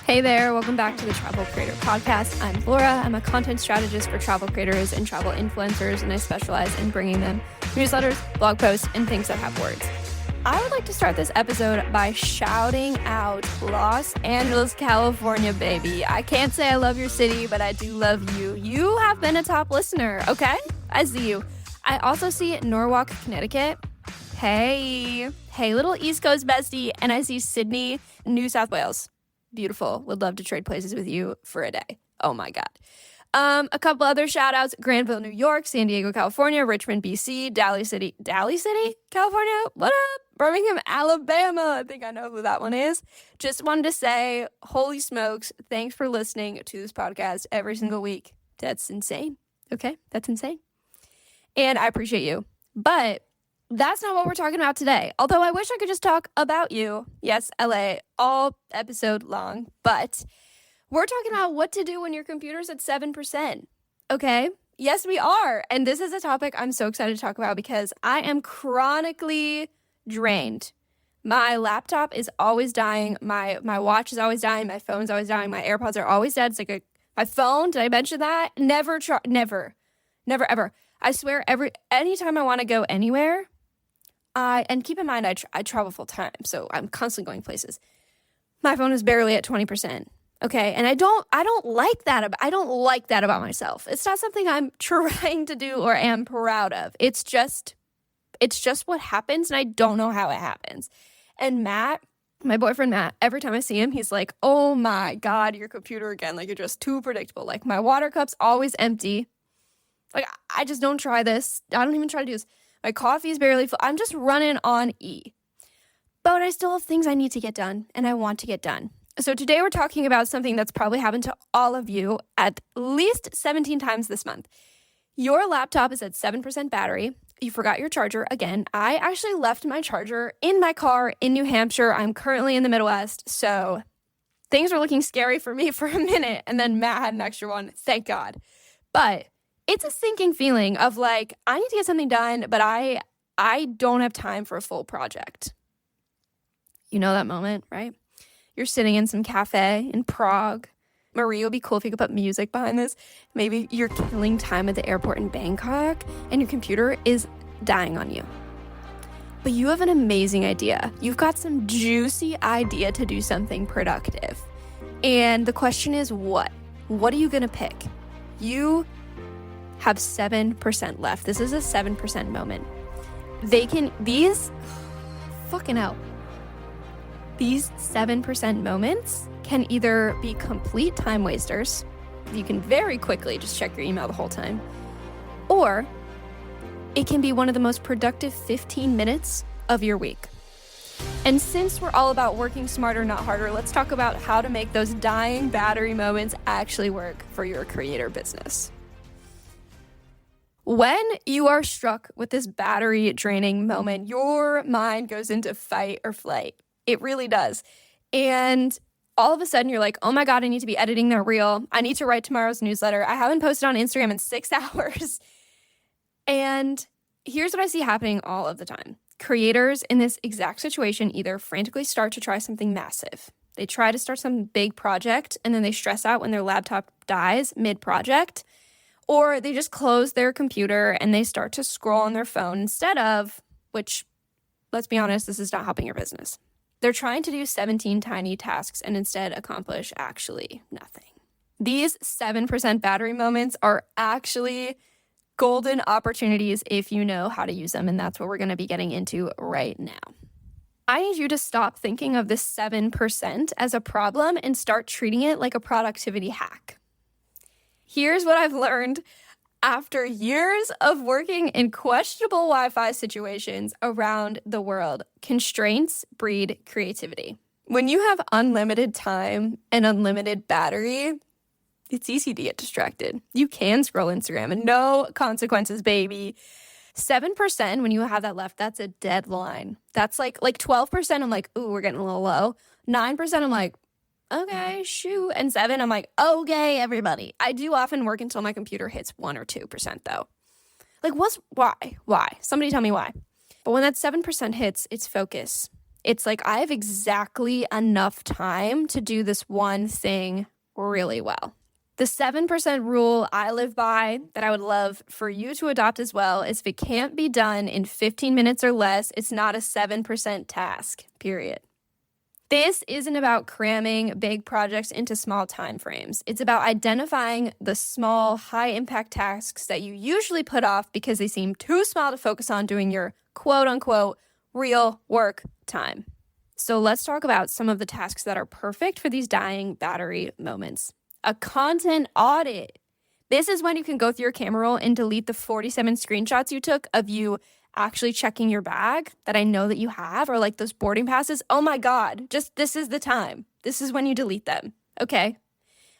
Hey there, welcome back to the Travel Creator Podcast. I'm Laura. I'm a content strategist for travel creators and travel influencers, and I specialize in bringing them newsletters, blog posts, and things that have words. I would like to start this episode by shouting out Los Angeles, California, baby. I can't say I love your city, but I do love you. You have been a top listener, okay? I see you. I also see Norwalk, Connecticut. Hey, little East Coast bestie. And I see Sydney, New South Wales. Beautiful. Would love to trade places with you for a day. Oh my God. A couple other shout outs: Granville, New York, San Diego, California, Richmond, BC, Daly City, California. What up? Birmingham, Alabama. I think I know who that one is. Just wanted to say, holy smokes, thanks for listening to this podcast every single week. That's insane. Okay, that's insane. And I appreciate you. But that's not what we're talking about today. Although I wish I could just talk about you. Yes, LA, all episode long. But we're talking about what to do when your computer's at 7%. Okay? Yes, we are. And this is a topic I'm so excited to talk about because I am chronically drained. My laptop is always dying. My watch is always dying. My phone's always dying. My AirPods are always dead. It's like my phone. Did I mention that? Never, ever. I swear, anytime I want to go anywhere, and keep in mind, I travel full time, so I'm constantly going places. My phone is barely at 20%. Okay, and I don't like that. I don't like that about myself. It's not something I'm trying to do or am proud of. It's just what happens, and I don't know how it happens. And Matt, my boyfriend Matt, every time I see him, he's like, "Oh my God, your computer again! Like, you're just too predictable. Like, my water cup's always empty. Like, I just don't try this. I don't even try to do this. My coffee is barely full. I'm just running on E. But I still have things I need to get done, and I want to get done. So today we're talking about something that's probably happened to all of you at least 17 times this month. Your laptop is at 7% battery. You forgot your charger again. I actually left my charger in my car in New Hampshire. I'm currently in the Midwest, so things were looking scary for me for a minute, and then Matt had an extra one. Thank God. But it's a sinking feeling of like, I need to get something done, but I don't have time for a full project. You know that moment, right? You're sitting in some cafe in Prague. Marie, it would be cool if you could put music behind this. Maybe you're killing time at the airport in Bangkok and your computer is dying on you. But you have an amazing idea. You've got some juicy idea to do something productive. And the question is what? What are you going to pick? You have 7% left. This is a 7% moment. These 7% moments can either be complete time wasters. You can very quickly just check your email the whole time. Or it can be one of the most productive 15 minutes of your week. And since we're all about working smarter, not harder, let's talk about how to make those dying battery moments actually work for your creator business. When you are struck with this battery draining moment, your mind goes into fight or flight. It really does. And all of a sudden you're like, oh my God, I need to be editing that reel. I need to write tomorrow's newsletter. I haven't posted on Instagram in 6 hours. And here's what I see happening all of the time. Creators in this exact situation either frantically start to try something massive. They try to start some big project and then they stress out when their laptop dies mid-project. Or they just close their computer and they start to scroll on their phone instead of, which, let's be honest, this is not helping your business. They're trying to do 17 tiny tasks and instead accomplish actually nothing. These 7% battery moments are actually golden opportunities if you know how to use them, and that's what we're going to be getting into right now. I need you to stop thinking of this 7% as a problem and start treating it like a productivity hack. Here's what I've learned after years of working in questionable Wi-Fi situations around the world. Constraints breed creativity. When you have unlimited time and unlimited battery, it's easy to get distracted. You can scroll Instagram and no consequences, baby. 7%, when you have that left, that's a deadline. That's like 12%, I'm like, ooh, we're getting a little low. 9%, I'm like, okay, shoot. And 7, I'm like, okay, everybody. I do often work until my computer hits 1 or 2% though. Like, why? Somebody tell me why. But when that 7% hits, it's focus. It's like I have exactly enough time to do this one thing really well. The 7% rule I live by that I would love for you to adopt as well is if it can't be done in 15 minutes or less, it's not a 7% task, period. This isn't about cramming big projects into small time frames. It's about identifying the small, high-impact tasks that you usually put off because they seem too small to focus on during your quote-unquote real work time. So let's talk about some of the tasks that are perfect for these dying battery moments. A content audit. This is when you can go through your camera roll and delete the 47 screenshots you took of you actually checking your bag that I know that you have, or like those boarding passes. Oh my God, this is the time. This is when you delete them. Okay.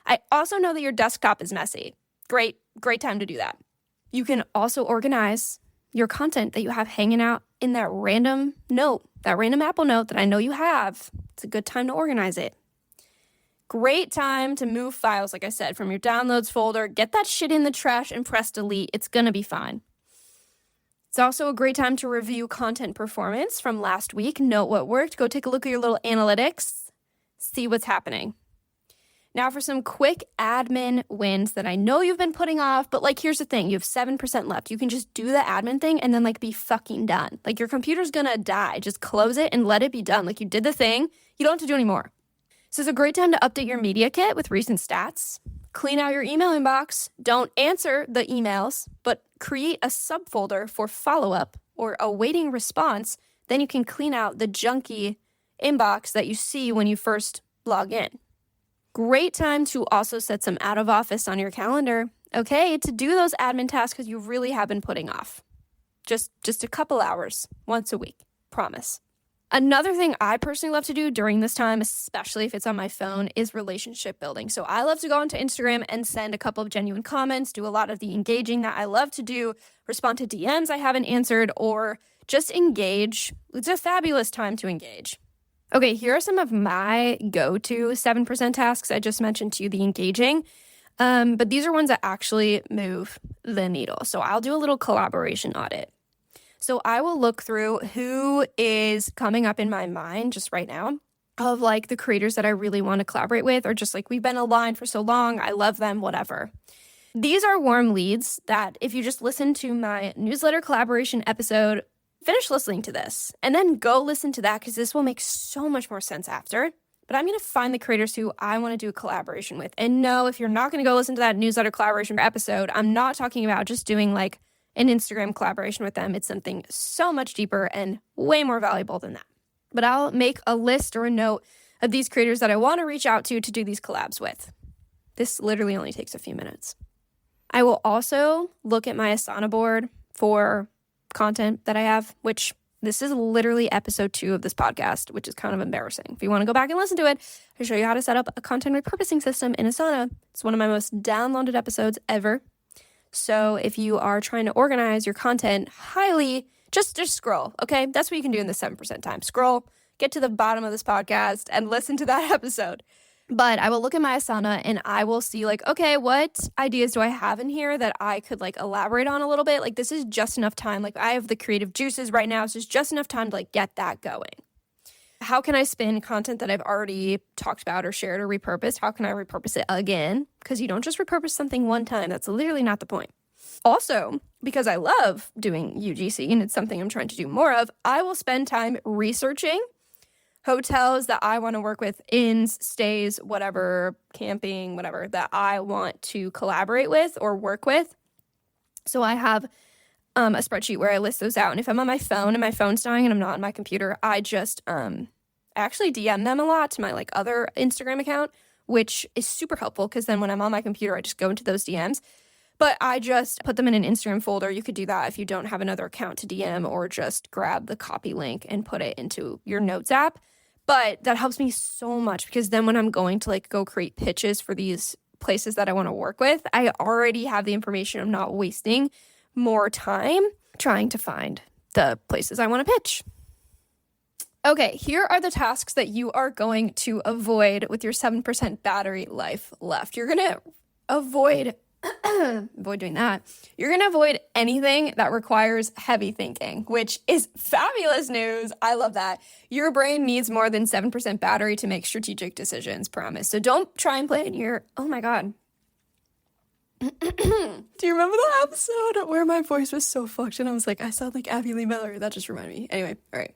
I also know that your desktop is messy. Great time to do that. You can also organize your content that you have hanging out in that random Apple note that I know you have. It's a good time to organize it. Great time to move files, like I said, from your downloads folder. Get that shit in the trash and press delete. It's going to be fine. It's also a great time to review content performance from last week. Note what worked. Go take a look at your little analytics. See what's happening. Now for some quick admin wins that I know you've been putting off, but like here's the thing. You have 7% left. You can just do the admin thing and then like be fucking done. Like your computer's going to die. Just close it and let it be done. Like you did the thing. You don't have to do anymore. So it's a great time to update your media kit with recent stats. Clean out your email inbox. Don't answer the emails, but create a subfolder for follow-up or awaiting response. Then you can clean out the junky inbox that you see when you first log in. Great time to also set some out of office on your calendar, okay, to do those admin tasks because you really have been putting off. Just a couple hours once a week, promise. Another thing I personally love to do during this time, especially if it's on my phone, is relationship building. So I love to go onto Instagram and send a couple of genuine comments, do a lot of the engaging that I love to do, respond to DMs I haven't answered, or just engage. It's a fabulous time to engage. Okay, here are some of my go-to 7% tasks. I just mentioned to you the engaging, but these are ones that actually move the needle. So I'll do a little collaboration audit. So I will look through who is coming up in my mind just right now of like the creators that I really want to collaborate with, or just like we've been aligned for so long, I love them, whatever. These are warm leads that if you just listen to my newsletter collaboration episode, finish listening to this and then go listen to that because this will make so much more sense after. But I'm going to find the creators who I want to do a collaboration with. And no, if you're not going to go listen to that newsletter collaboration episode, I'm not talking about just doing like an Instagram collaboration with them. It's something so much deeper and way more valuable than that. But I'll make a list or a note of these creators that I want to reach out to do these collabs with. This literally only takes a few minutes. I will also look at my Asana board for content that I have, which this is literally episode 2 of this podcast, which is kind of embarrassing. If you want to go back and listen to it, I show you how to set up a content repurposing system in Asana. It's one of my most downloaded episodes ever. So if you are trying to organize your content highly, just scroll, okay? That's what you can do in the 7% time. Scroll, get to the bottom of this podcast, and listen to that episode. But I will look at my Asana and I will see like, okay, what ideas do I have in here that I could like elaborate on a little bit? Like this is just enough time. Like I have the creative juices right now. So it's just enough time to like get that going. How can I spin content that I've already talked about or shared or repurposed? How can I repurpose it again? Because you don't just repurpose something one time. That's literally not the point. Also, because I love doing UGC and it's something I'm trying to do more of, I will spend time researching hotels that I want to work with, inns, stays, whatever, camping, whatever, that I want to collaborate with or work with. So I have a spreadsheet where I list those out. And if I'm on my phone and my phone's dying and I'm not on my computer, I just actually DM them a lot to my like other Instagram account, which is super helpful because then when I'm on my computer, I just go into those DMs. But I just put them in an Instagram folder. You could do that if you don't have another account to DM, or just grab the copy link and put it into your notes app. But that helps me so much because then when I'm going to like go create pitches for these places that I want to work with, I already have the information. I'm not wasting more time trying to find the places I want to pitch. Okay, here are the tasks that you are going to avoid with your 7% battery life left. You're going to avoid avoid doing that. You're going to avoid anything that requires heavy thinking, which is fabulous news. I love that. Your brain needs more than 7% battery to make strategic decisions, promise. So don't try and plan your, oh my God. Do you remember the episode where my voice was so fucked and I was like, I sound like Abby Lee Miller? That just reminded me. Anyway, all right.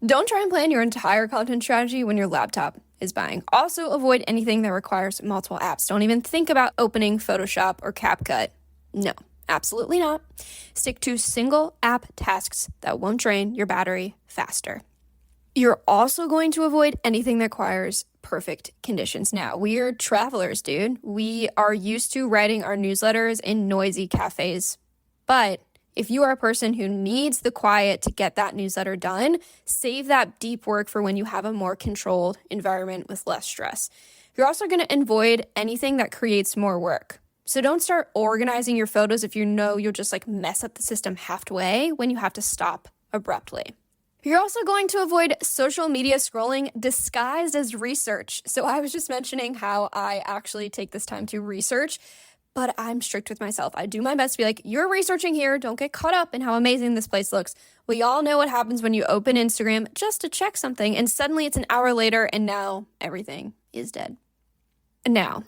Don't try and plan your entire content strategy when your laptop is buying. Also, avoid anything that requires multiple apps. Don't even think about opening Photoshop or CapCut. No, absolutely not. Stick to single app tasks that won't drain your battery faster. You're also going to avoid anything that requires perfect conditions. Now, we're travelers, dude. We are used to writing our newsletters in noisy cafes, but if you are a person who needs the quiet to get that newsletter done, save that deep work for when you have a more controlled environment with less stress. You're also going to avoid anything that creates more work. So don't start organizing your photos if you know you'll just mess up the system halfway when you have to stop abruptly. You're also going to avoid social media scrolling disguised as research. So I was just mentioning how I actually take this time to research, but I'm strict with myself. I do my best to be like, you're researching here. Don't get caught up in how amazing this place looks. We all know what happens when you open Instagram just to check something and suddenly it's an hour later and now everything is dead. Now,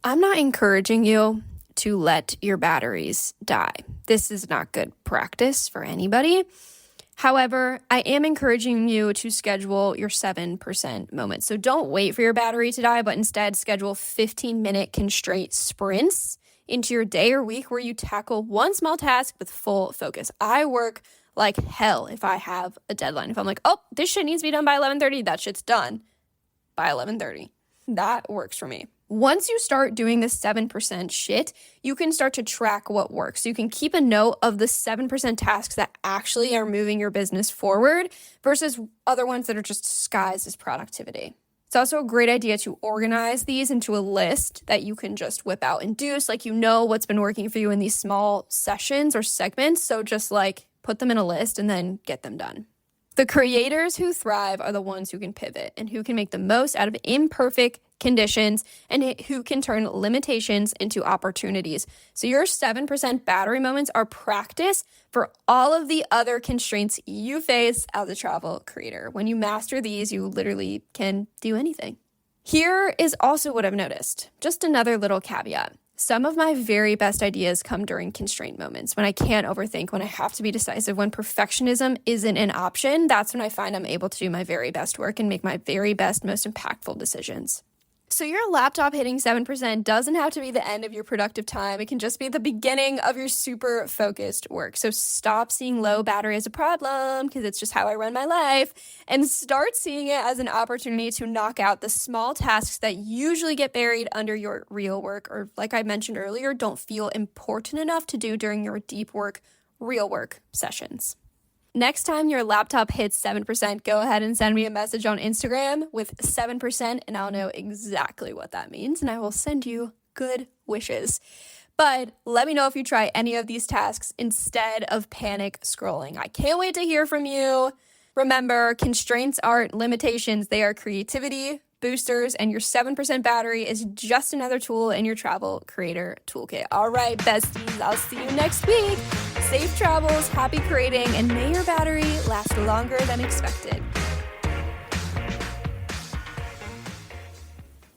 I'm not encouraging you to let your batteries die. This is not good practice for anybody. However, I am encouraging you to schedule your 7% moments. So don't wait for your battery to die, but instead schedule 15-minute constraint sprints into your day or week where you tackle one small task with full focus. I work like hell if I have a deadline. If I'm like, oh, this shit needs to be done by 11:30, that shit's done by 11:30. That works for me. Once you start doing this 7% shit, you can start to track what works. So you can keep a note of the 7% tasks that actually are moving your business forward versus other ones that are just disguised as productivity. It's also a great idea to organize these into a list that you can just whip out and do. So you know what's been working for you in these small sessions or segments. So just put them in a list and then get them done. The creators who thrive are the ones who can pivot and who can make the most out of imperfect conditions and who can turn limitations into opportunities. So your 7% battery moments are practice for all of the other constraints you face as a travel creator. When you master these, you literally can do anything. Here is also what I've noticed. Just another little caveat. Some of my very best ideas come during constraint moments, when I can't overthink, when I have to be decisive, when perfectionism isn't an option. That's when I find I'm able to do my very best work and make my very best, most impactful decisions. So your laptop hitting 7% doesn't have to be the end of your productive time. It can just be the beginning of your super focused work. So stop seeing low battery as a problem, because it's just how I run my life, and start seeing it as an opportunity to knock out the small tasks that usually get buried under your real work, or like I mentioned earlier, don't feel important enough to do during your deep work, real work sessions. Next time your laptop hits 7%, go ahead and send me a message on Instagram with 7%, and I'll know exactly what that means, and I will send you good wishes. But let me know if you try any of these tasks instead of panic scrolling. I can't wait to hear from you. Remember, constraints aren't limitations. They are creativity boosters, and your 7% battery is just another tool in your travel creator toolkit. All right, besties, I'll see you next week. Safe travels, happy creating, and may your battery last longer than expected.